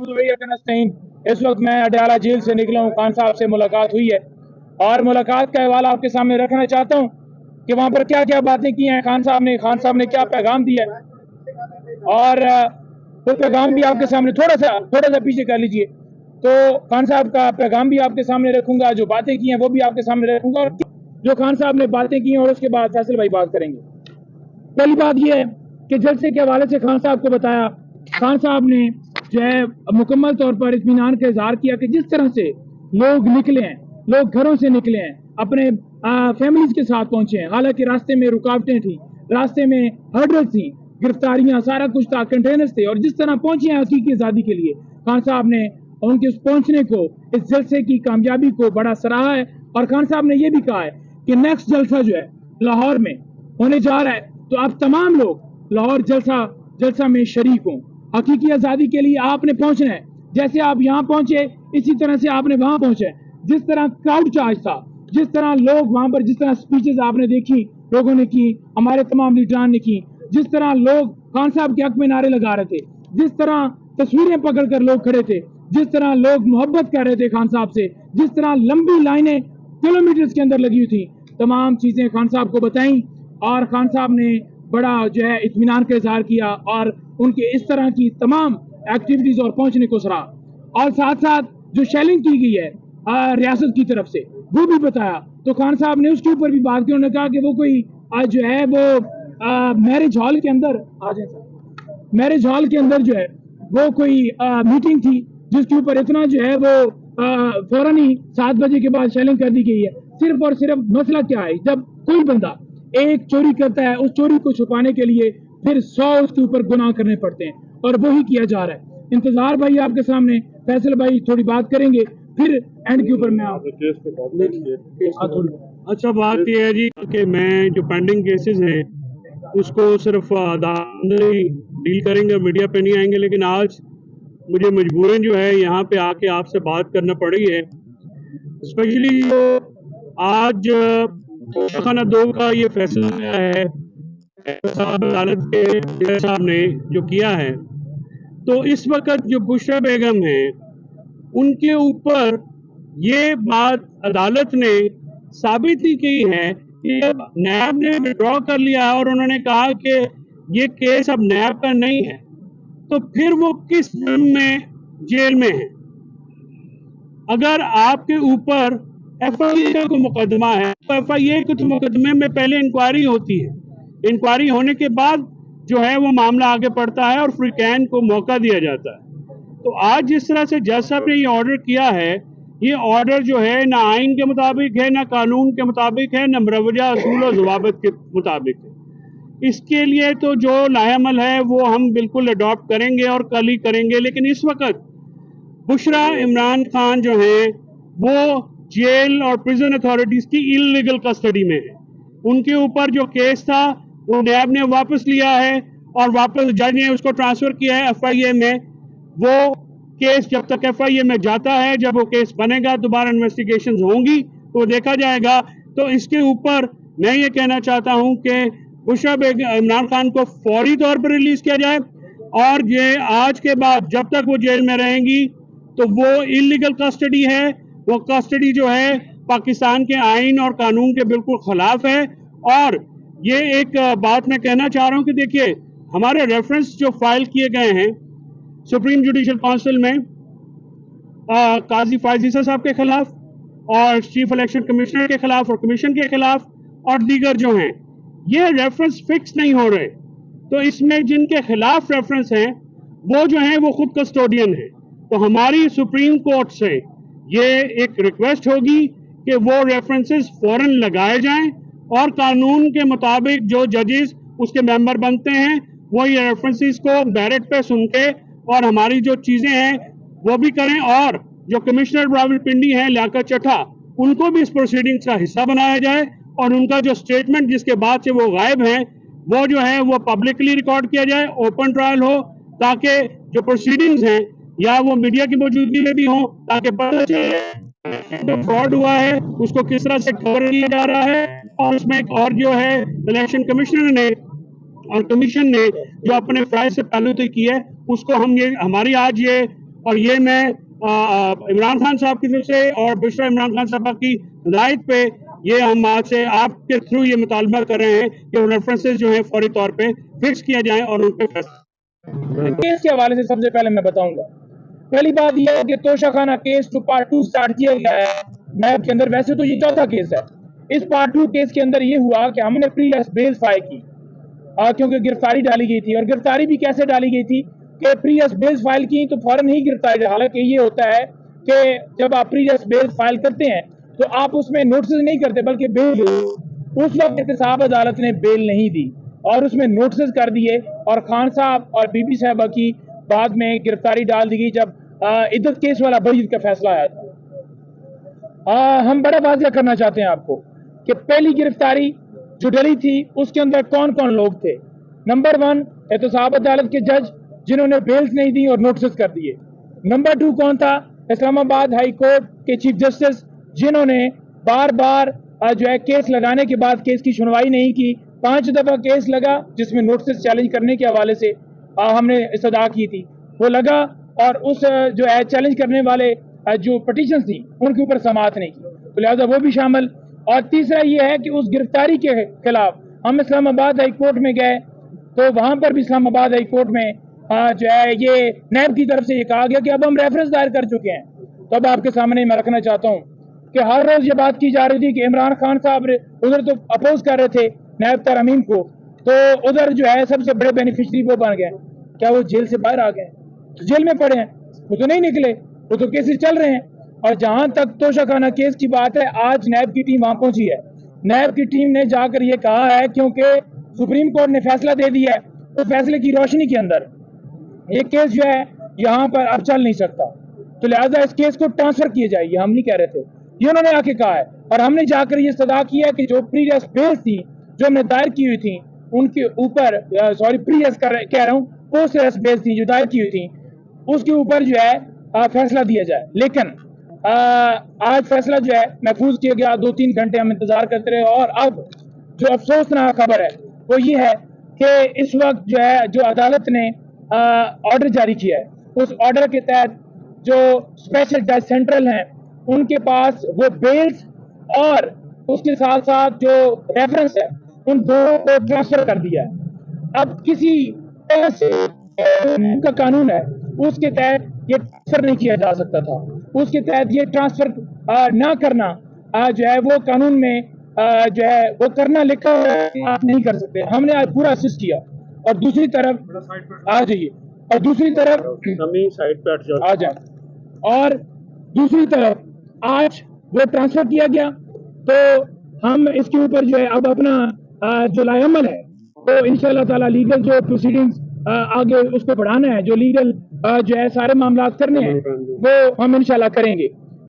इस वक्त मैं अडयाला जेल से निकला हूँ। खान साहब से मुलाकात हुई है और मुलाकात का हवाला आपके सामने रखना चाहता हूँ कि वहाँ पर क्या क्या बातें की हैं खान साहब ने क्या पैगाम दिया है और वो पैगाम भी आपके सामने थोड़ा सा पीछे कर लीजिए। तो खान साहब का पैगाम भी आपके सामने रखूंगा, जो बातें की हैं वो भी आपके सामने रखूंगा और जो खान साहब ने बातें की हैं, और उसके बाद फैसल भाई बात करेंगे। पहली बात यह है कि जलसे के हवाले से खान साहब को बताया, खान साहब ने जो है मुकम्मल तौर पर इत्मीनान का इजहार किया कि जिस तरह से लोग निकले हैं, लोग घरों से निकले हैं, अपने फैमिलीज के साथ पहुंचे हैं। हालांकि रास्ते में रुकावटें थी, रास्ते में हर्डल थी, गिरफ्तारियां, सारा कुछ था, कंटेनर्स थे, और जिस तरह पहुंचे हैं हकीकी आज़ादी के लिए, खान साहब ने उनके उस पहुंचने को, इस जलसे की कामयाबी को बड़ा सराहा है। और खान साहब ने यह भी कहा है कि नेक्स्ट जलसा जो है लाहौर में होने जा रहा है, तो आप तमाम लोग लाहौर जलसा में शरीक हों। हकीकी आज़ादी के लिए आपने पहुंचना है, जैसे आप यहाँ पहुंचे इसी तरह से आपने वहां पहुंचे। जिस तरह क्राउड चार्ज था, जिस तरह लोग वहां पर, जिस तरह स्पीचेस आपने देखी लोगों ने की, हमारे तमाम लीडरान ने की, जिस तरह लोग खान साहब के हक में नारे लगा रहे थे, जिस तरह तस्वीरें पकड़कर लोग खड़े थे, जिस तरह लोग मोहब्बत कर रहे थे खान साहब से, जिस तरह लंबी लाइनें किलोमीटर्स के अंदर लगी हुई थी, तमाम चीजें खान साहब को बताई और खान साहब ने बड़ा जो है इत्मीनान का इजहार किया और उनके इस तरह की तमाम एक्टिविटीज और पहुंचने को सराहा। और साथ साथ जो शेलिंग की गई है रियासत की तरफ से, वो भी बताया। तो खान साहब ने उसके ऊपर भी बात की, उन्होंने कहा कि वो कोई जो है वो मैरिज हॉल के अंदर मैरिज हॉल के अंदर जो है वो कोई मीटिंग थी, जिसके ऊपर इतना जो है वो फौरन ही 7 बजे के बाद शेलिंग कर दी गई है। सिर्फ और सिर्फ मसला क्या है, जब कोई बंदा एक चोरी करता है, उस चोरी को छुपाने के लिए फिर 100 उसके ऊपर गुनाह करने पड़ते हैं, और वही किया जा रहा है। इंतजार भाई आपके सामने, फैसल भाई थोड़ी बात करेंगे, फिर एंड के ऊपर मैं अच्छा, बात यह है जी कि मैं जो पेंडिंग केसेस हैं उसको सिर्फ अंदर ही डील करेंगे, मीडिया पे नहीं आएंगे। लेकिन आज मुझे मजबूरन जो है यहाँ पे आके आपसे बात करना पड़ी है, स्पेशली जो आज खाना 2 का ये फैसला है अदालत के जज साहब ने जो किया है। तो इस वक्त जो बुशरा बेगम है उनके ऊपर ये बात अदालत ने साबित ही की है कि अब नैब ने विड्रॉ कर लिया है और उन्होंने कहा कि ये केस अब नैब का नहीं है, तो फिर वो किस जुर्म में जेल में है? अगर आपके ऊपर FIA का मुकदमा है तो FIA के मुकदमे में पहले इंक्वायरी होती है, इंक्वायरी होने के बाद जो है वो मामला आगे बढ़ता है और फ्रीकैन को मौका दिया जाता है। तो आज जिस तरह से जज साहब ने ये ऑर्डर किया है, ये ऑर्डर जो है ना आइन के मुताबिक है, ना कानून के मुताबिक है, ना मुरवजा असूल और ज़वाबित के मुताबिक है। इसके लिए तो जो लाहेअमल है वो हम बिल्कुल अडॉप्ट करेंगे और कल ही करेंगे। लेकिन इस वक्त बुशरा इमरान खान जो है वो जेल और प्रिजन अथॉरिटीज की इलीगल कस्टडी में है। उनके ऊपर जो केस था वो नैब ने वापस लिया है और वापस जज ने उसको ट्रांसफर किया है FIA में। वो केस जब तक FIA में जाता है, जब वो केस बनेगा, दोबारा इन्वेस्टिगेशंस होंगी तो देखा जाएगा। तो इसके ऊपर मैं ये कहना चाहता हूं कि बुशरा इमरान खान को फौरी तौर पर रिलीज किया जाए, और ये आज के बाद जब तक वो जेल में रहेंगी तो वो इलीगल कस्टडी है। वो कस्टडी जो है पाकिस्तान के आइन और कानून के बिल्कुल खिलाफ है। और ये एक बात मैं कहना चाह रहा हूं कि देखिए, हमारे रेफरेंस जो फाइल किए गए हैं सुप्रीम जुडिशल काउंसिल में काजी फायज ईसा साहब के खिलाफ और चीफ इलेक्शन कमिश्नर के खिलाफ और कमीशन के खिलाफ और दीगर जो हैं, ये रेफरेंस फिक्स नहीं हो रहे। तो इसमें जिनके खिलाफ रेफरेंस हैं वो जो हैं वो खुद कस्टोडियन हैं। तो हमारी सुप्रीम कोर्ट से ये एक रिक्वेस्ट होगी कि वो रेफरेंसेस फौरन लगाए जाएं और कानून के मुताबिक जो जजेस उसके मेंबर बनते हैं वो ये रेफरेंसेस को बैरेट पे सुन के और हमारी जो चीजें हैं वो भी करें। और जो कमिश्नर रावलपिंडी हैं लियाकत चड्ढा, उनको भी इस प्रोसीडिंग्स का हिस्सा बनाया जाए और उनका जो स्टेटमेंट जिसके बाद से वो गायब हैं वो जो है वो पब्लिकली रिकॉर्ड किया जाए, ओपन ट्रायल हो, ताकि जो प्रोसीडिंग्स हैं या वो मीडिया की मौजूदगी में भी हो, ताकि पता चले जो फ्रॉड हुआ है उसको किस तरह से कवर किया जा रहा है। और उसमें एक और जो है इलेक्शन कमिश्नर ने और कमीशन ने जो अपने फ्राइज से पहले तो की है उसको हम ये हमारी आज ये اور یہ میں عمران خان صاحب کی طرف سے اور بشرا عمران خان صاحب کی ہدایت پہ یہ ہم آج سے آپ کے تھرو یہ مطالبہ کر رہے ہیں کہ ریفرنسز جو ہیں فوری طور پہ فکس کیا جائیں اور ان پہ فیصلہ کیس کے حوالے سے سب سے پہلے میں بتاؤں گا. پہلی بات یہ ہے کہ توشہ خانہ کیس جو پارٹ 2 سٹارٹ کیا گیا ہے نیب کے اندر، ویسے تو یہ چوتھا کیس ہے. اس پارٹ 2 کیس کے اندر یہ ہوا کہ ہم نے پری ایس بیل فائل کی کیونکہ گرفتاری ڈالی گئی تھی. اور گرفتاری بھی کیسے ڈالی گئی تھی کہ پری ایس بیل فائل کی تو فوراً ہی گرفتاری. حالانکہ یہ ہوتا ہے کہ جب آپ پری ایس بیل فائل کرتے ہیں تو آپ اس میں نوٹسز نہیں کرتے بلکہ بیل. اس وقت احتساب عدالت نے بیل نہیں دی اور اس میں نوٹسز کر دیے اور خان صاحب اور بی بی صاحبہ کی بعد میں گرفتاری ڈال دی گئی جب عدت کیس والا بریت کا فیصلہ آیا تھا. ہم بڑا واضح کرنا چاہتے ہیں آپ کو کہ پہلی گرفتاری جو ڈلی تھی اس کے اندر کون کون لوگ تھے. نمبر 1 احتساب عدالت کے جج جنہوں نے بیلز نہیں دی اور نوٹسز کر دیے. نمبر 2 کون تھا؟ اسلام آباد ہائی کورٹ کے چیف جسٹس جنہوں نے بار بار جو ہے کیس لگانے کے بعد کیس کی سنوائی نہیں کی. 5 دفعہ کیس لگا جس میں نوٹسز چیلنج کرنے کے حوالے سے ہم نے استدعا کی تھی، وہ لگا اور اس جو ہے چیلنج کرنے والے جو پٹیشنز تھی ان کے اوپر سماعت نہیں کی، تو لہٰذا وہ بھی شامل. اور تیسرا یہ ہے کہ اس گرفتاری کے خلاف ہم اسلام آباد ہائی کورٹ میں گئے تو وہاں پر بھی اسلام آباد ہائی کورٹ میں جو ہے یہ نیب کی طرف سے یہ کہا گیا کہ اب ہم ریفرنس دائر کر چکے ہیں. تو اب آپ کے سامنے میں رکھنا چاہتا ہوں کہ ہر روز یہ بات کی جا رہی تھی کہ عمران خان صاحب ادھر تو اپوز کر رہے تھے نیب ترامیم کو، تو ادھر جو ہے سب سے بڑے بینیفیشری وہ بن گئے. کیا وہ جیل سے باہر آ گئے؟ تو جیل میں پڑے ہیں، وہ تو نہیں نکلے، وہ تو کیسز چل رہے ہیں. اور جہاں تک توشہ خانہ کیس کی بات ہے، آج نیب کی ٹیم وہاں پہنچی ہے. نیب کی ٹیم نے جا کر یہ کہا ہے کیونکہ سپریم کورٹ نے فیصلہ دے دیا ہے تو فیصلے کی روشنی کے اندر یہ کیس جو ہے یہاں پر اب چل نہیں سکتا، تو لہٰذا اس کیس کو ٹرانسفر کیے جائے. یہ ہم نہیں کہہ رہے تھے، یہ انہوں نے آ کے کہا ہے. اور ہم نے جا کر یہ استدعا کی ہے کہ جو پریویس بیلز تھی جو ہم نے دائر کی ہوئی تھی ان کے اوپر پریویس کہہ رہا ہوں پوسٹ ریس بیلز تھی جو دائر کی ہوئی تھی اس کے اوپر جو ہے فیصلہ دیا جائے. لیکن آج فیصلہ جو ہے محفوظ کیا گیا. 2-3 گھنٹے ہم انتظار کرتے رہے اور اب جو افسوسناک خبر ہے وہ یہ ہے کہ اس وقت جو ہے جو عدالت نے آرڈر جاری کیا ہے اس آرڈر کے تحت جو اسپیشل جج سینٹرل ہیں ان کے پاس وہ بیلز اور اس کے ساتھ ساتھ جو ریفرنس ہے ان دونوں کو ٹرانسفر کر دیا ہے. اب کسی کا قانون ہے اس کے تحت یہ ٹرانسفر نہیں کیا جا سکتا تھا، اس کے تحت یہ ٹرانسفر نہ کرنا جو ہے وہ قانون میں جو ہے وہ کرنا لکھا آپ نہیں کر سکتے. ہم نے آج پورا اسسٹ کیا. اور دوسری طرف آ جائیے اور دوسری طرف آ جائیں اور دوسری طرف آج وہ ٹرانسفر کیا گیا تو ہم اس کے اوپر جو ہے اب اپنا جو لائے عمل ہے وہ انشاءاللہ تعالی لیگل جو پروسیڈنگز آگے اس کو بڑھانا ہے، جو لیگل جو ہے سارے معاملات کرنے ہیں وہ ہم انشاءاللہ کریں گے.